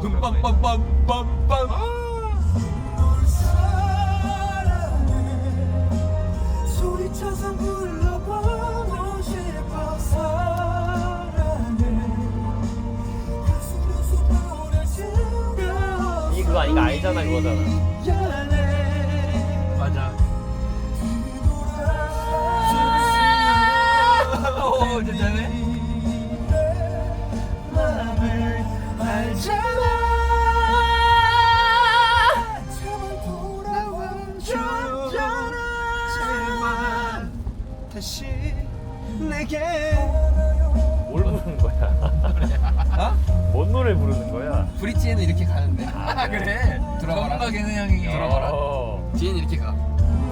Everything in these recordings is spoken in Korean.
뿜빵빵빵빵빵. 소리쳐서 불러보고 싶어 사랑해. 가슴에서 보낼 수가 이게 그거 아니가 아니잖아 그거잖아. 미안해. 맞아. 오 괜찮네. 마음을 알잖아. 제발 돌아와줘. 제발 다시 내게. 뭘 부르는 거야? 어? 뭔 노래 부르는 거야? 브릿지에는 이렇게 가는데. 아 그래? 들어봐라. 건강에는 형이 들어봐라. 뒤에는 이렇게 가.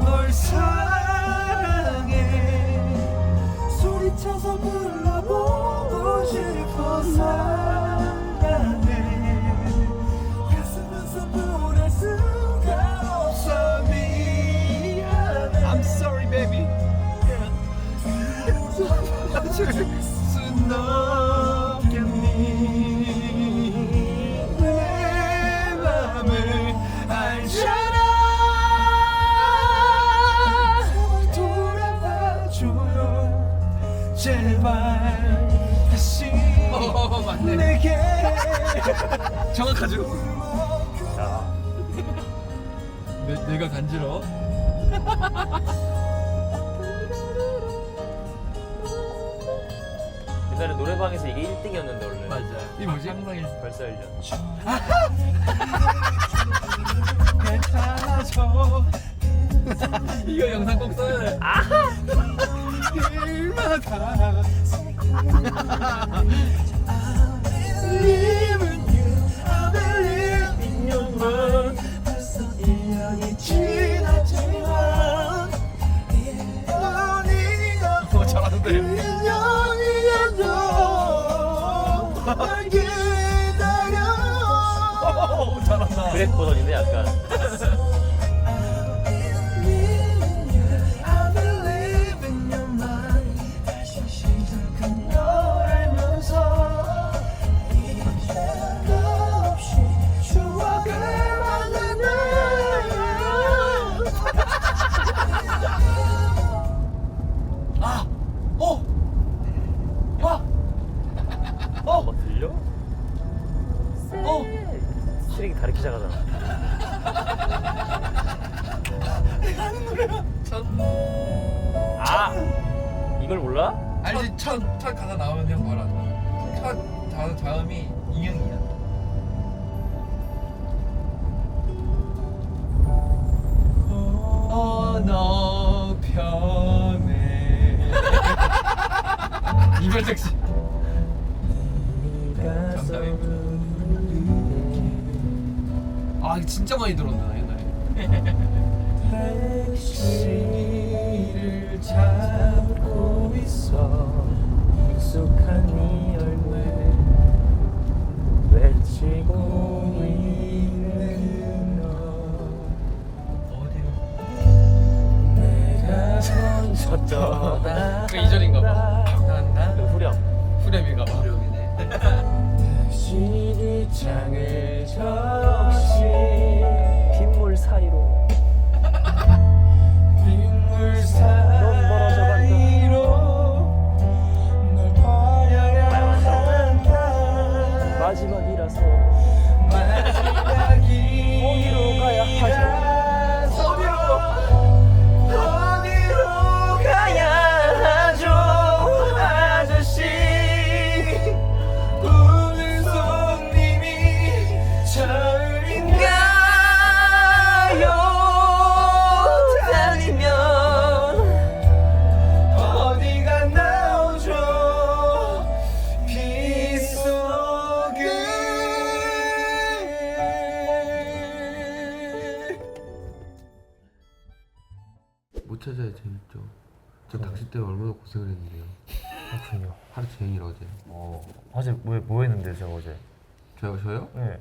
널 사랑해. 소리쳐서 불러보고 싶어 사랑해. 가슴에서 보낼 수가 없어 미안해. I'm sorry baby. 어쩔 순 없겠니. 내 맘을 알잖아. 돌아와줘요. 제발 다시 맞네. 내게. 정확하죠? 자, 내가 간지러워? 옛날에 노래방에서 이게 1등이었는데 원래. 맞아. 이 뭐지? 항상 있어. 벌써 1년. 괜찮아져. 이거 영상 꼭 써야 돼. 일마다 Believe in you, I believe in your love. 벌써 1년이 지났지만 1년이어도 잘하는데. 1년이어도 날 기다려. 잘한다. 그랩 버전인데 약간. I believe in your mind. 다시 시작한 널 알면서 이제도 없이 추억을 만드네. 아! 어! 와! 뭐 들려? 어! 쓰레기 다리키 작아잖아. 하는 노래야. 아! 이걸 몰라? 알지? 첫 가사 나오면 형 바로 안다. 첫 가사 다음이 인형이야. 언어편에 이별 택시. 아 이거 진짜 많이 들었는데 나 옛날에. 택시를 잡고 있어. 익숙한 네 얼굴 외치고 있는 너. 어디로? 내가 저쪽 그 2절인가 봐. 난나 그 후렴. 후렴인가 봐. 어려움이네. 시기창을 적시 빗물 사이로 빗물 멀어져 간다. 사이로 널 버려야 한다. 마지막이라서 마지막이 어디로 가야 하죠? 어디로 가야 하죠? 아저씨 오늘 손님이 저인가요? 달리면 어디가 나오죠? 빗속에. 못 찾아야 재밌죠. 저 낚시 때 얼마나 고생을 했는데요. 그렇군요. 하루 종일 어제. 어제 뭐 했는데 제가 어제? 저요? 네.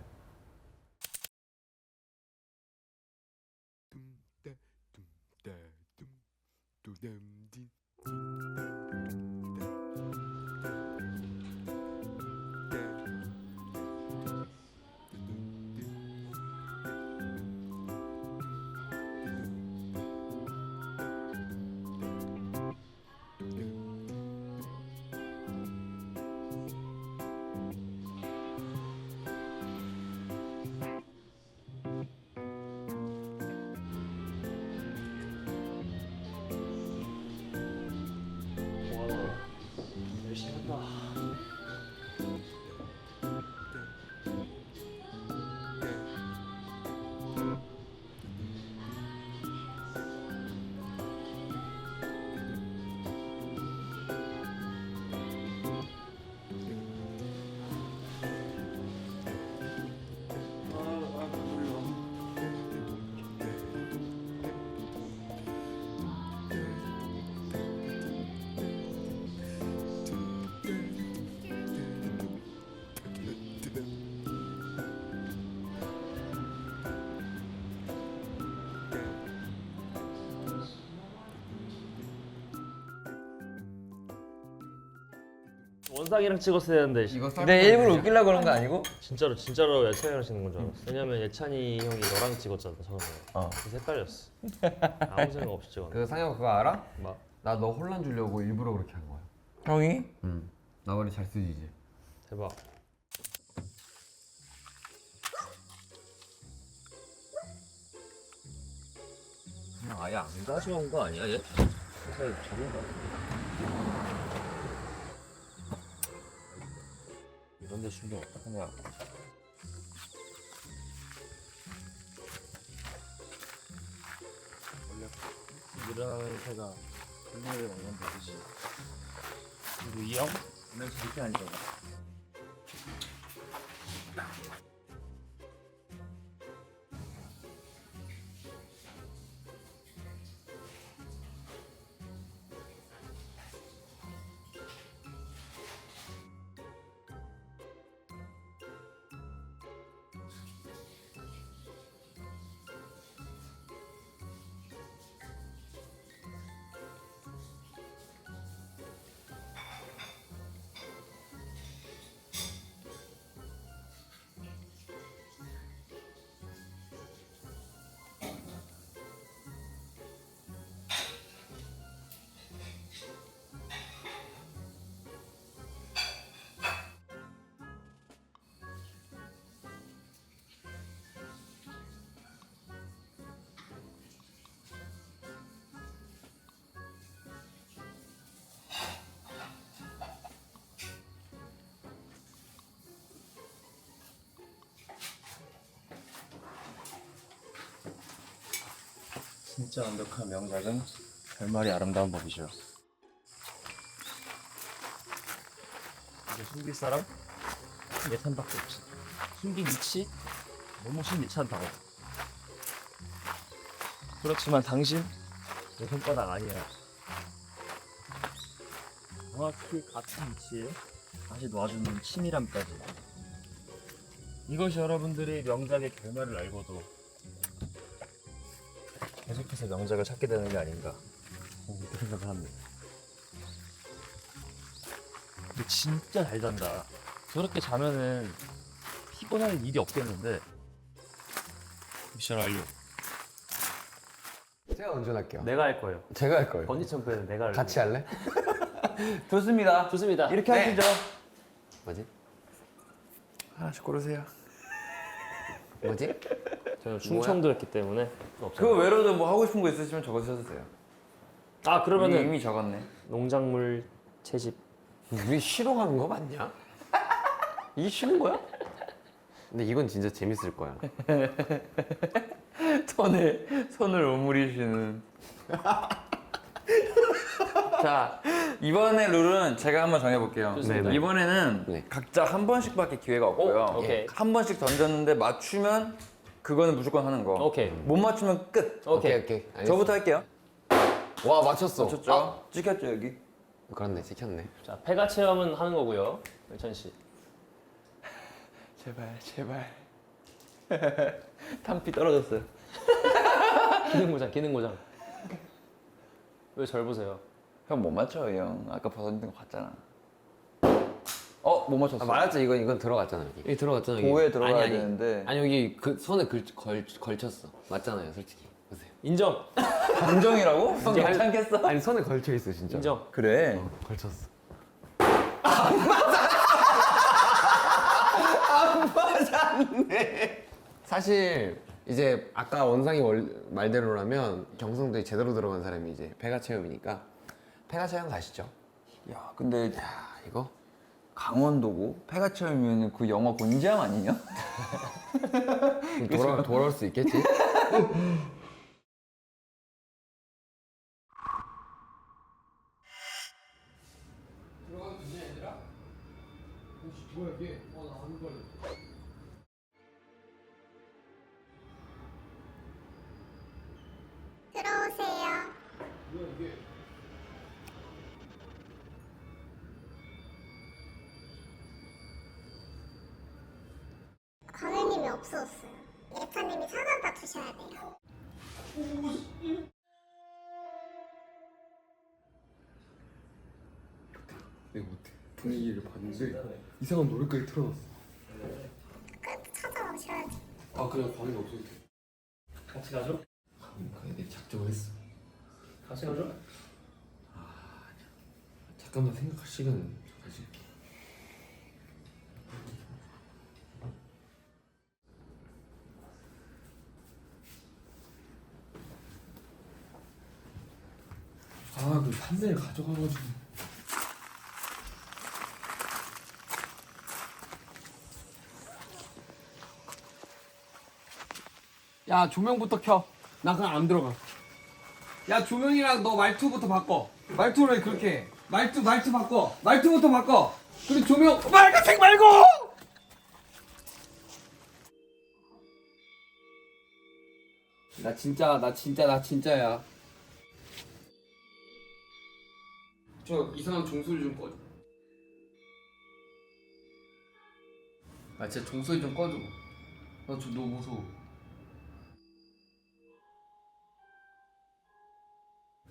원상이랑 찍었어야 되는데. 이거 썰. 내 일부러 웃기려고 그런 거 아니고? 진짜로 예찬이랑 찍는 건 줄 알았어. 왜냐면 예찬이 형이 너랑 찍었잖아 처음에. 그래서 헷갈렸어. 아무 생각 없이 찍었네. 그 상혁 그거 알아? 막 나 너 혼란 주려고 일부러 그렇게 한 거야. 형이? 응. 나 머리 잘 쓰지 이제. 대박. 그냥 아예 안 가져온 거 아니야 얘? 잘 적은가? 이런 데 신경 어떡하냐. 원래 일어나는 새가 분노를 먹는 거지. 그리고 이 형? 오늘 절대 아니잖아. 진짜 완벽한 명작은 결말이 아름다운 법이죠. 이제 숨길 사람 예찬밖에 없어. 숨긴 위치 너무 신기찮다고. 그렇지만 당신 내 손바닥 아니야. 정확히 같은 위치에 다시 놔주는 치밀함까지. 이것이 여러분들이 명작의 결말을 알고도 계속해서 명작을 찾게 되는 게 아닌가 그렇게 생각을 합니다. 근데 진짜 잘 잔다. 저렇게 자면은 피곤할 일이 없겠는데. 미션 완료. 제가 운전할게요. 내가 할 거예요. 제가 할 거예요. 번지 점프는 내가 할 같이 할래? 좋습니다. 좋습니다. 이렇게 네. 하시죠. 뭐지? 하나씩 고르세요. 뭐지? 저는 충청도 했기 때문에 없어요. 그 외로도 뭐 하고 싶은 거 있으시면 적으셔도 돼요. 아 그러면은 이미 적었네. 농작물 채집. 우리 실용하는 거 맞냐? 이게 쉬운 거야? 근데 이건 진짜 재밌을 거야. 손을 오므리시는. 자, 이번에 룰은 제가 한번 정해볼게요. 좋습니다. 이번에는 네. 각자 한 번씩밖에 기회가 없고요. 오, 오케이. 한 번씩 던졌는데 맞추면 그거는 무조건 하는 거. 오케이. 못 맞추면 끝. 오케이. 알겠어. 저부터 할게요. 와 맞췄어. 맞췄죠? 아, 찍혔죠 여기? 그렇네 찍혔네. 자 폐가 체험은 하는 거고요. 열찬 씨. 제발. 탄피 떨어졌어요. 기능 고장. 왜 절 보세요? 형 못 맞춰 형. 아까 벗었는 거 봤잖아. 못 맞췄어. 아, 말했죠 이건 들어갔잖아 여기 들어갔잖아 여기. 보호에 들어가야 아니, 되는데. 아니 여기 그 손에 걸쳤어. 맞잖아요 솔직히. 보세요. 인정. 인정이라고? 형 인정. 괜찮겠어? 아니 손에 걸쳐 있어 진짜. 인정. 그래. 걸쳤어. 사실 이제 아까 원상이 말대로라면 경성도에 제대로 들어간 사람이 이제 폐가 체험이니까 폐가 체험 가시죠. 야 근데 야 이거 강원도고 폐가 체험이면 그 영화 곤지암 아니냐? 돌아올 수 있겠지? 들어오세요. 관우님이 없어졌어요. 예찬님이 찾아다 주셔야 돼요. 내가 못해. 분위기를 봤는데 이상한 노래까지 틀어놨어. 찾아오셔야지. 아 그냥 광이 없어도 돼. 같이 가죠? 그냥 내 작정을 했어. 같이 가죠? 잠깐만 생각할 시간을 가질게. 그 판넬 가져가가지고. 야 조명부터 켜. 나 그냥 안 들어가. 야 조명이랑 너 말투부터 바꿔. 말투를 왜 그렇게 해? 말투 바꿔. 말투부터 바꿔. 그리고 조명 빨간색 말고. 나 진짜야. 저 이상한 종소리 좀 꺼줘. 아 진짜 종소리 좀 꺼줘. 나 좀 너무 무서워.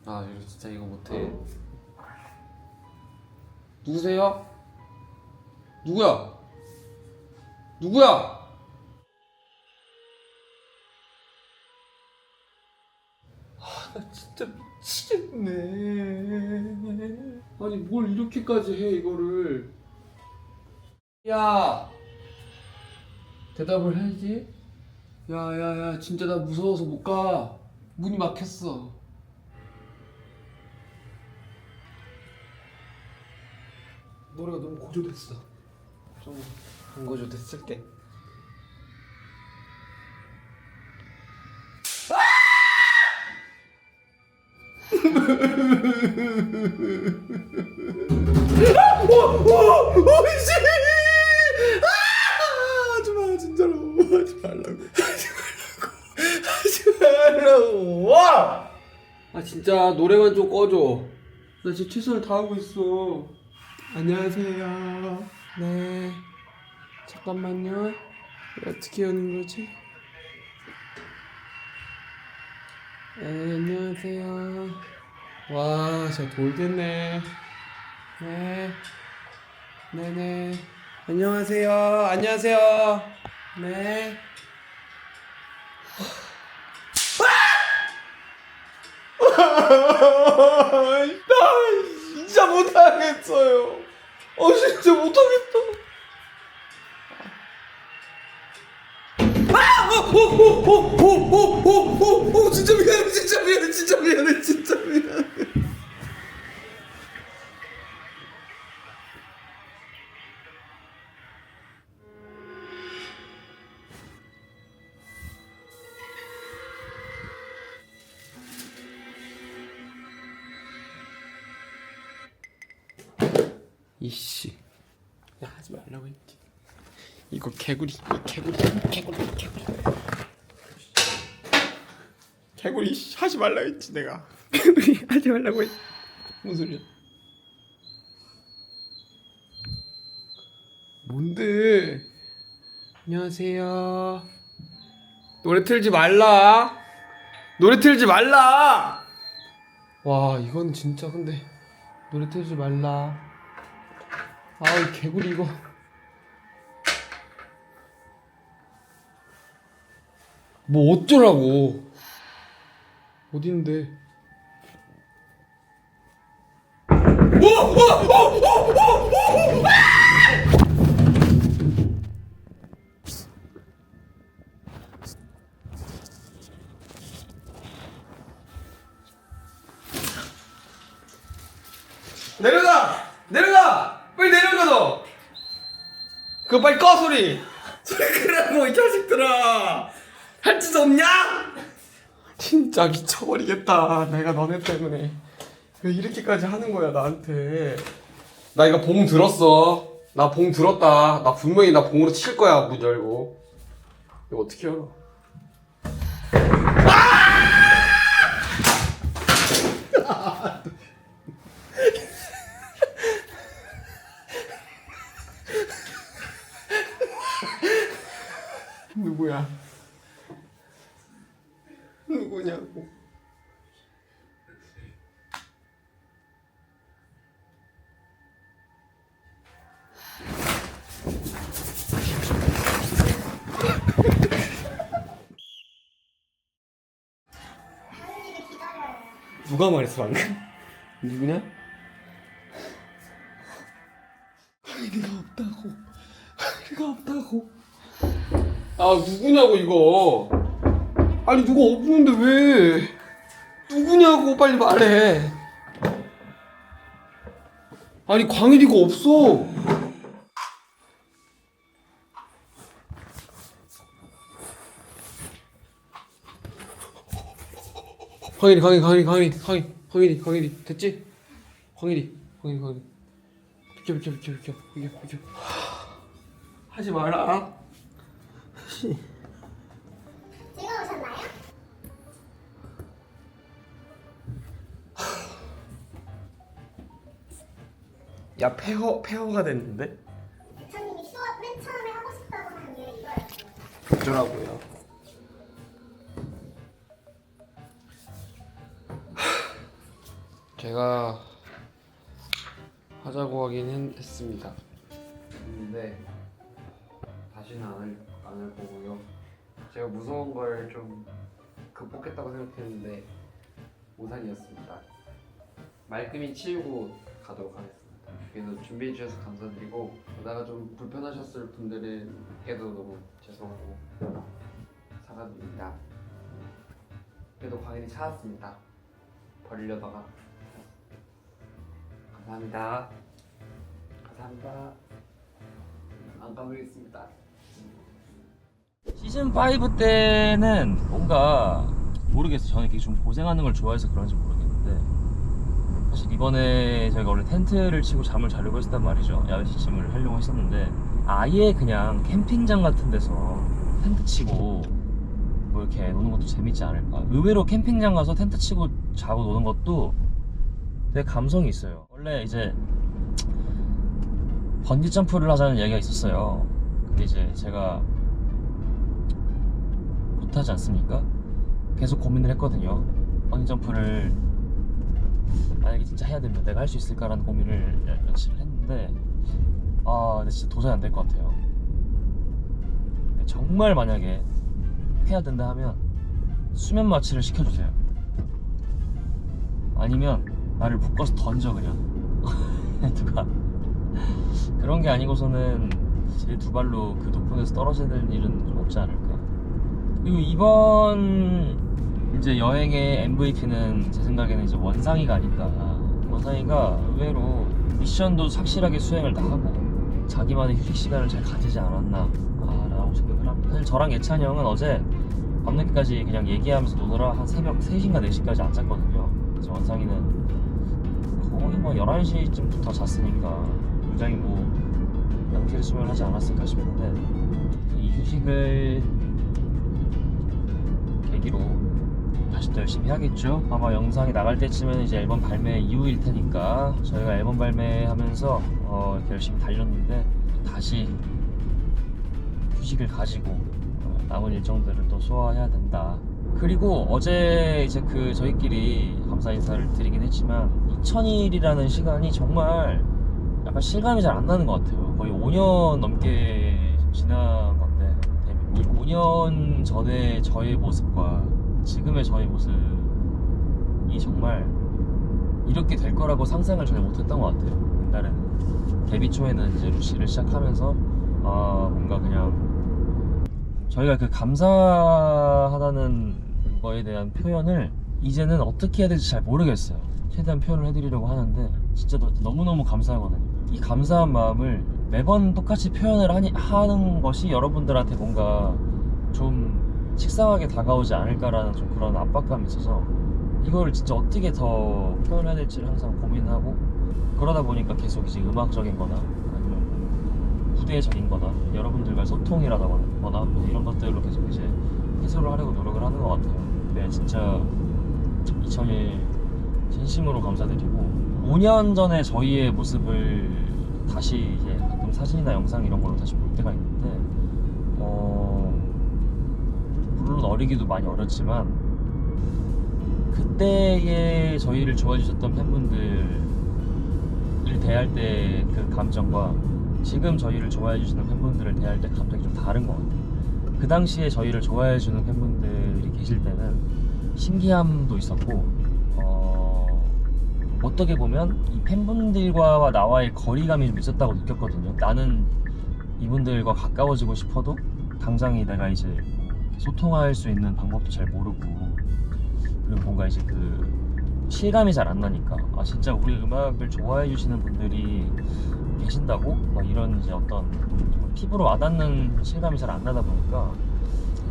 아 이거 진짜 이거 못해. 누구세요? 누구야? 나 진짜 미치겠네. 아니 뭘 이렇게까지 해 이거를. 야 대답을 해야지. 야야야 진짜 나 무서워서 못 가. 문이 막혔어. 노래가 너무 고조됐어. 좀 안 고조됐을 때. 하지마 진짜로. 하지 말라고. 아 진짜 노래만 좀 꺼줘. 나 지금 최선을 다하고 있어. 안녕하세요. 네. 잠깐만요. 어떻게 오는 거지? 네, 안녕하세요. 와, 진짜 돌겠네. 네. 네네. 안녕하세요. 네. 나 진짜 못하겠어요. 진짜 못하겠다. 진짜 미안해. 이씨, 야 하지 말라고 했지. 이거 개구리. 개구리 하지 말라고 했지 내가. 개구리 하지 말라고 했지. 무슨 소리야? 뭔데? 안녕하세요. 노래 틀지 말라. 와 이건 진짜 근데 노래 틀지 말라. 이 개구리 이거. 뭐 어쩌라고. 어딘데? 내려가! 빨리 내려가 너! 그거 빨리 꺼 소리 끄라고 이 자식들아! 할 짓 없냐? 진짜 미쳐버리겠다. 내가 너네 때문에 왜 이렇게까지 하는 거야 나한테. 나 이거 봉 들었어. 나 봉 들었다. 나 분명히 나 봉으로 칠 거야 문 열고. 이거 어떻게 열어? 누구야? 누구냐고. 누가 말했어 방금? 누구냐? 강인이가 없다고. 아 누구냐고 이거. 아니 누가 없는데 왜? 누구냐고 빨리 말해. 아니 광일이가 없어. 광일이 됐지? 광일이 비켜 하지 마라. 즐거우셨나요? 야 폐허가 됐는데? 예찬님이 수업 맨 처음에 하고 싶다고 한 이유 이거예요. 어쩌라고요? 제가 하자고 하긴 했습니다. 근데 다시는 안 할 거고요. 제가 무서운 걸 좀 극복했다고 생각했는데 오산이었습니다. 말끔히 치우고 가도록 하겠습니다. 그래서 준비해 주셔서 감사드리고, 보다가 좀 불편하셨을 분들에게도 너무 죄송하고 사과드립니다. 그래도 광일이 찾았습니다. 버리려다가. 감사합니다. 안 까먹겠습니다. 시즌 5 때는 뭔가 모르겠어. 저는 이렇게 좀 고생하는 걸 좋아해서 그런지 모르겠는데, 사실 이번에 저희가 원래 텐트를 치고 잠을 자려고 했단 말이죠. 야외 시침을 하려고 했었는데 아예 그냥 캠핑장 같은 데서 텐트 치고 뭐 이렇게 노는 것도 재밌지 않을까. 의외로 캠핑장 가서 텐트 치고 자고 노는 것도 되게 감성이 있어요. 원래 이제 번지 점프를 하자는 얘기가 있었어요. 근데 이제 제가 못하지 않습니까? 계속 고민을 했거든요. 번지 점프를 만약에 진짜 해야 되면 내가 할 수 있을까라는 고민을 며칠 했는데, 근데 진짜 도저히 안 될 것 같아요. 정말 만약에 해야 된다 하면 수면 마취를 시켜주세요. 아니면 나를 묶어서 던져 그냥. 누가 그런 게 아니고서는 제 두 발로 그 높은 데서 떨어지는 일은 좀 없지 않을까. 그리고 이번 이제 여행의 MVP는 제 생각에는 이제 원상이가 아닐까. 원상이가 의외로 미션도 착실하게 수행을 다 하고 자기만의 휴식 시간을 잘 가지지 않았나 라고 생각을 합니다. 사실 저랑 예찬이 형은 어제 밤늦게까지 그냥 얘기하면서 노느라 한 새벽 3시인가 4시까지 안 잤거든요. 그래서 원상이는 거의 뭐 11시쯤부터 잤으니까 굉장히 뭐 양질의 수면을 하지 않았을까 싶은데, 이 휴식을 계기로 다시 또 열심히 해야겠죠. 아마 영상이 나갈 때쯤은 이제 앨범 발매 이후일 테니까 저희가 앨범 발매하면서 이렇게 열심히 달렸는데 다시 휴식을 가지고 남은 일정들을 또 소화해야 된다. 그리고 어제 이제 저희끼리 감사 인사를 드리긴 했지만 2000일이라는 시간이 정말 약간 실감이 잘 안 나는 것 같아요. 거의 5년 넘게 지난 건데, 이 5년 전의 저의 모습과 지금의 저의 모습이 정말 이렇게 될 거라고 상상을 전혀 못했던 것 같아요. 옛날에는 데뷔 초에는 이제 루시를 시작하면서 뭔가 그냥 저희가 그 감사하다는 거에 대한 표현을 이제는 어떻게 해야 될지 잘 모르겠어요. 최대한 표현을 해드리려고 하는데 진짜 너무너무 감사하거든요. 이 감사한 마음을 매번 똑같이 표현을 하는 것이 여러분들한테 뭔가 좀 식상하게 다가오지 않을까라는 좀 그런 압박감이 있어서 이거를 진짜 어떻게 더 표현해야 될지를 항상 고민하고, 그러다 보니까 계속 이제 음악적인 거나 아니면 무대적인 거나 여러분들과 소통이라거나 뭐 이런 것들로 계속 이제 해소를 하려고 노력을 하는 것 같아요. 네, 진짜 2000일 진심으로 감사드리고, 5년 전에 저희의 모습을 다시 이제 가끔 사진이나 영상 이런 걸로 다시 볼 때가 있는데, 물론 어리기도 많이 어렸지만 그때의 저희를 좋아해 주셨던 팬분들을 대할 때 그 감정과 지금 저희를 좋아해 주시는 팬분들을 대할 때 감정이 좀 다른 것 같아요. 그 당시에 저희를 좋아해 주는 팬분들이 계실 때는 신기함도 있었고 어떻게 보면 이 팬분들과 나와의 거리감이 좀 있었다고 느꼈거든요. 나는 이분들과 가까워지고 싶어도 당장에 내가 이제 소통할 수 있는 방법도 잘 모르고, 그리고 뭔가 이제 그 실감이 잘 안 나니까 아 진짜 우리 음악을 좋아해 주시는 분들이 계신다고? 막 이런 이제 어떤 정말 피부로 와닿는 실감이 잘 안 나다 보니까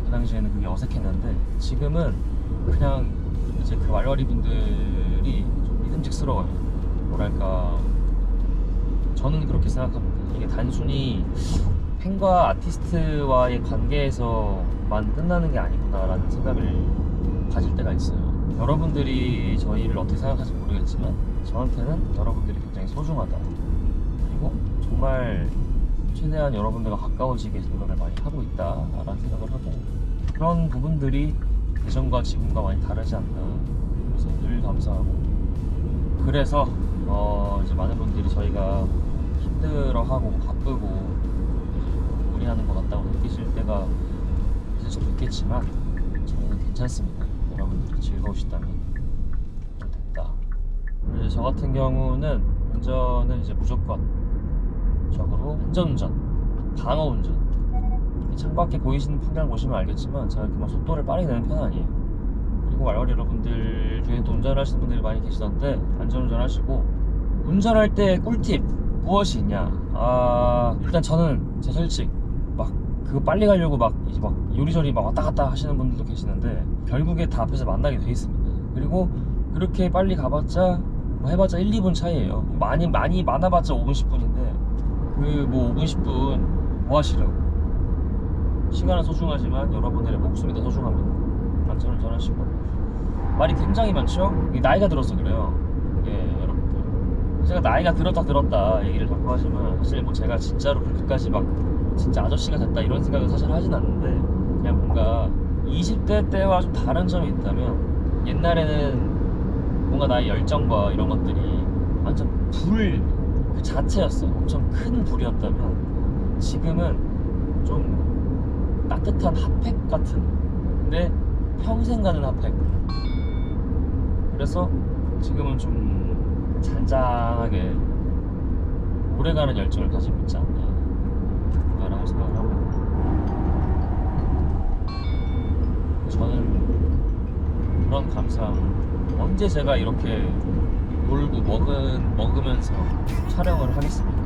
그 당시에는 그게 어색했는데, 지금은 그냥 이제 그 말와리 분들이 좀 믿음직스러워요. 뭐랄까, 저는 그렇게 생각합니다. 이게 단순히 팬과 아티스트와의 관계에서만 끝나는 게 아니구나라는 생각을 가질 때가 있어요. 여러분들이 저희를 어떻게 생각하실지 모르겠지만 저한테는 여러분들이 굉장히 소중하다. 그리고 정말 최대한 여러분들과 가까워지기 위해서 노력을 많이 하고 있다라는 생각을 하고, 그런 부분들이 예전과 지금과 많이 다르지 않나. 그래서 늘 감사하고, 그래서 이제 많은 분들이 저희가 힘들어하고 바쁘고 무리하는 것 같다고 느끼실 때가 있을 수도 있겠지만 저희는 괜찮습니다. 여러분들이 즐거우시다면 좀 됐다. 이제 저 같은 경우는 운전은 이제 무조건 적으로 안전운전, 방어운전. 창밖에 보이시는 풍경 보시면 알겠지만 제가 이렇게 막 속도를 빠르게 내는 편은 아니에요. 그리고 말와리 여러분들 중에 또 운전하시는 분들이 많이 계시던데, 안전운전 하시고, 운전할 때 꿀팁 무엇이 있냐? 일단 저는 제 솔직 막 그거 빨리 가려고 막 이제 막 요리조리 막 왔다 갔다 하시는 분들도 계시는데 결국에 다 앞에서 만나게 돼 있습니다. 그리고 그렇게 빨리 가봤자 뭐 해봤자 1, 2분 차이에요. 많이 많아봤자 5분, 10분인데 그 뭐 5분, 10분 뭐 하시려고. 시간은 소중하지만 여러분들의 목숨이 더 소중합니다. 안전운전 하시고. 말이 굉장히 많죠? 이게 나이가 들어서 그래요. 이게 여러분들, 제가 나이가 들었다 얘기를 자꾸 하지만 사실 뭐 제가 진짜로 그렇게까지 막 진짜 아저씨가 됐다 이런 생각은 사실 하진 않는데, 그냥 뭔가 20대 때와 좀 다른 점이 있다면, 옛날에는 뭔가 나의 열정과 이런 것들이 완전 불 그 자체였어. 엄청 큰 불이었다면 지금은 좀 따뜻한 핫팩 같은, 근데 평생 가는 핫팩. 그래서 지금은 좀 잔잔하게 오래가는 열정을 가지고 있지 않나 라고 생각을 하고, 저는 그런 감사함, 언제 제가 이렇게 놀고 먹으면서 촬영을 하겠습니까?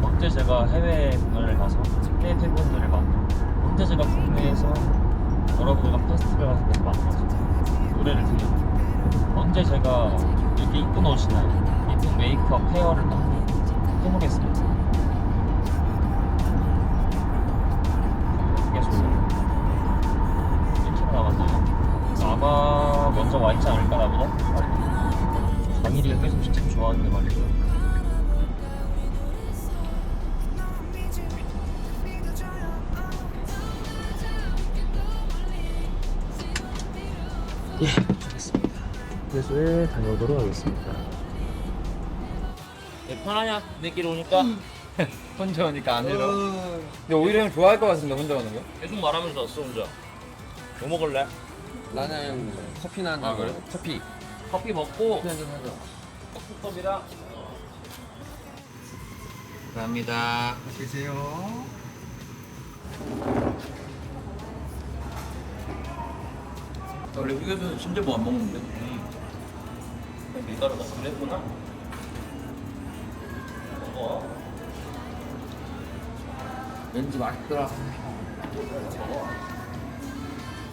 언제 제가 해외 공연을 가서 해외 팬분들을 만나고, 언제 제가 국내에서 여러분들과 페스티벌 같은 데서 만나서 노래를 들리고, 언제 제가 이렇게 이쁜 옷이나 이쁜 메이크업, 헤어를 해보겠습니다. 그게 좋아요. 1km 남았네요. 아마 먼저 와있지 않을까 나보다? 강일이가 계속 참 좋아하는데 말이죠. 예, 좋겠습니다. 휴게소에 다녀오도록 하겠습니다. 편하냐? 내끼리 오니까? 혼자 오니까 안 들어. 근데 오히려 형 좋아할 것 같은데 혼자 오는 거? 계속 말하면서 왔어 혼자. 뭐 먹을래? 나는 커피나 한잔. 그래? 커피 먹고 커피 한잔 하자. 컵이랑 감사합니다. 계세요. 원래 휴게소에서 진짜 뭐 안 먹는데? 밀가루가 그랬구나. 왠지 맛있더라.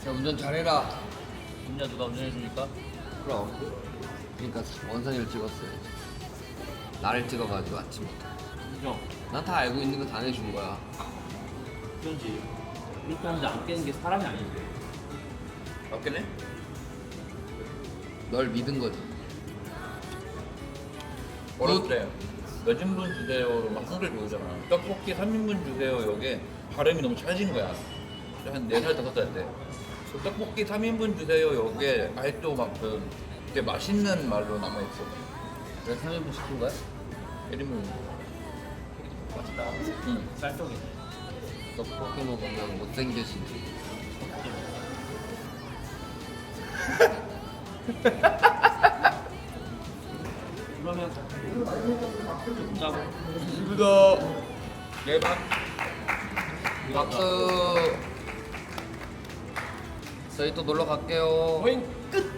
자, 운전 잘해라. 진짜 누가 운전해주니까? 그럼. 그러니까 원상이를 찍었어요. 나를 찍어가지고 아침부터. 형, 난 다 알고 있는 거 다 내준 거야. 그런지 이렇게 하는데 안 깨는 게 사람이 아닌데. 맞겠네? 널 믿은 거지. 어렸을 때 몇 인분 주세요로 막 한글 배우잖아. 떡볶이 3인분 주세요. 여기 발음이 너무 찰진 거야. 한 4살, 5살 때. 그 떡볶이 3인분 주세요. 여기에 아직도 막 그 되게 맛있는 말로 남아있어. 왜 3인분 시킨 거야? 1인분. 맛있다. 응. 쌀떡이네. 떡볶이 먹으면 못생겨지네. 대박. 박수. 저희 또 놀러 갈게요. 끝.